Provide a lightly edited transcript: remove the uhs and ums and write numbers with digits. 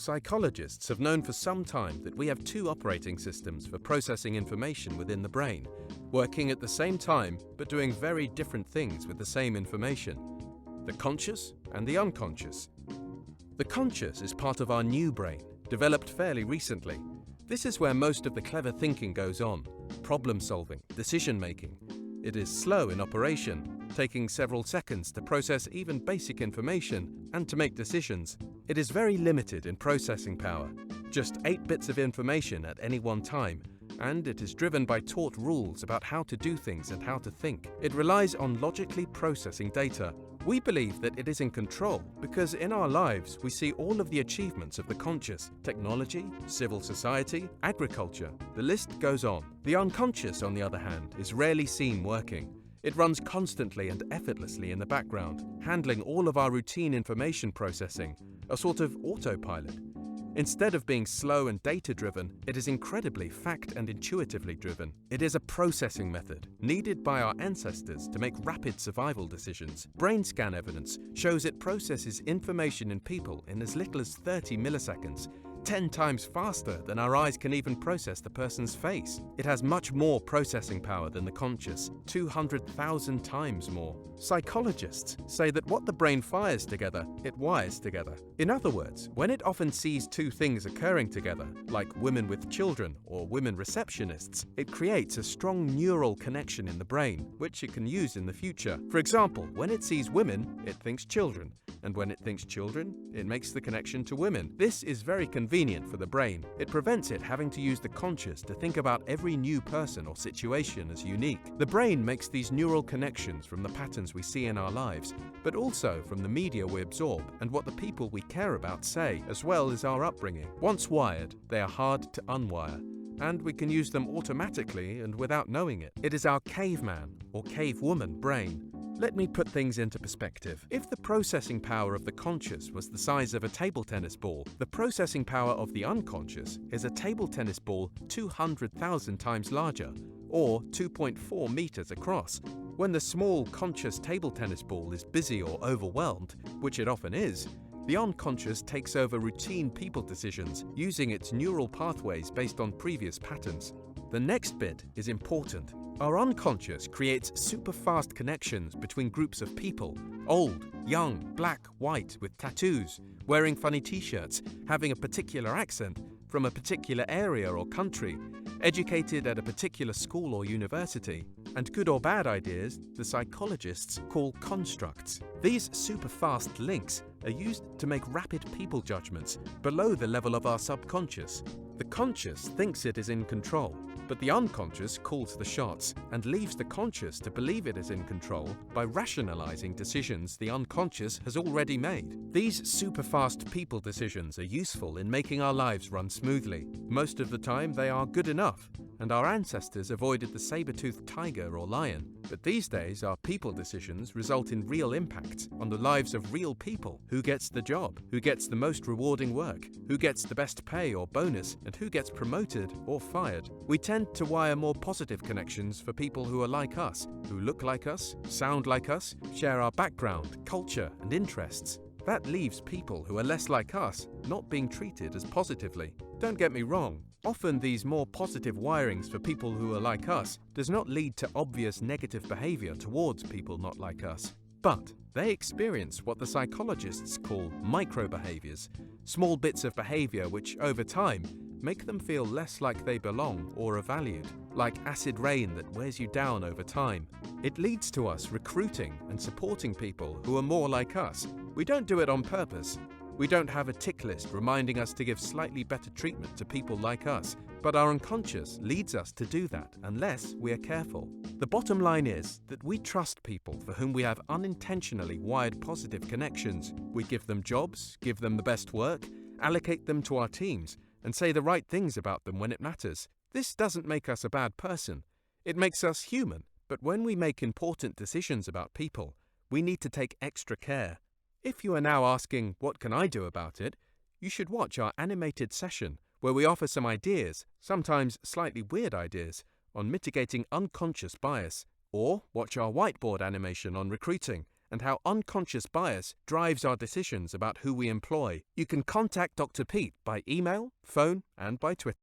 Psychologists have known for some time that we have two operating systems for processing information within the brain, working at the same time but doing very different things with the same information: the conscious and the unconscious. The conscious is part of our new brain, developed fairly recently. This is where most of the clever thinking goes on: problem solving, decision making. It is slow in operation, taking several seconds to process even basic information and to make decisions. It is very limited in processing power, just 8 bits of information at any one time, and it is driven by taught rules about how to do things and how to think. It relies on logically processing data. We believe that it is in control because in our lives we see all of the achievements of the conscious: technology, civil society, agriculture. The list goes on. The unconscious, on the other hand, is rarely seen working. It runs constantly and effortlessly in the background, handling all of our routine information processing, a sort of autopilot. Instead of being slow and data-driven, it is incredibly fact and intuitively driven. It is a processing method needed by our ancestors to make rapid survival decisions. Brain scan evidence shows it processes information in people in as little as 30 milliseconds, 10 times faster than our eyes can even process the person's face. It has much more processing power than the conscious, 200,000 times more. Psychologists say that what the brain fires together, it wires together. In other words, when it often sees two things occurring together, like women with children or women receptionists, it creates a strong neural connection in the brain, which it can use in the future. For example, when it sees women, it thinks children, and when it thinks children, it makes the connection to women. This is very convenient for the brain. It prevents it having to use the conscious to think about every new person or situation as unique. The brain makes these neural connections from the patterns we see in our lives, but also from the media we absorb and what the people we care about say, as well as our upbringing. Once wired, they are hard to unwire, and we can use them automatically and without knowing it. It is our caveman or cavewoman brain. Let me put things into perspective. If the processing power of the conscious was the size of a table tennis ball, the processing power of the unconscious is a table tennis ball 200,000 times larger, or 2.4 meters across. When the small conscious table tennis ball is busy or overwhelmed, which it often is, the unconscious takes over routine people decisions using its neural pathways based on previous patterns. The next bit is important. Our unconscious creates super fast connections between groups of people: old, young, black, white, with tattoos, wearing funny t-shirts, having a particular accent, from a particular area or country, educated at a particular school or university. And good or bad ideas, the psychologists call constructs. These super fast links are used to make rapid people judgments below the level of our subconscious. The conscious thinks it is in control, but the unconscious calls the shots and leaves the conscious to believe it is in control by rationalizing decisions the unconscious has already made. These super-fast people decisions are useful in making our lives run smoothly. Most of the time they are good enough, and our ancestors avoided the saber-toothed tiger or lion. But these days our people decisions result in real impacts on the lives of real people. Who gets the job? Who gets the most rewarding work? Who gets the best pay or bonus? And who gets promoted or fired? We tend to wire more positive connections for people who are like us, who look like us, sound like us, share our background, culture, and interests. That leaves people who are less like us not being treated as positively. Don't get me wrong, often these more positive wirings for people who are like us does not lead to obvious negative behavior towards people not like us. But they experience what the psychologists call micro-behaviors, small bits of behavior which, over time, make them feel less like they belong or are valued, like acid rain that wears you down over time. It leads to us recruiting and supporting people who are more like us. We don't do it on purpose. We don't have a tick list reminding us to give slightly better treatment to people like us, but our unconscious leads us to do that unless we are careful. The bottom line is that we trust people for whom we have unintentionally wired positive connections. We give them jobs, give them the best work, allocate them to our teams, and say the right things about them when it matters. This doesn't make us a bad person. It makes us human. But when we make important decisions about people, we need to take extra care. If you are now asking, what can I do about it? You should watch our animated session where we offer some ideas, sometimes slightly weird ideas, on mitigating unconscious bias. Or watch our whiteboard animation on recruiting and how unconscious bias drives our decisions about who we employ, you can contact Dr. Pete by email, phone, and by Twitter.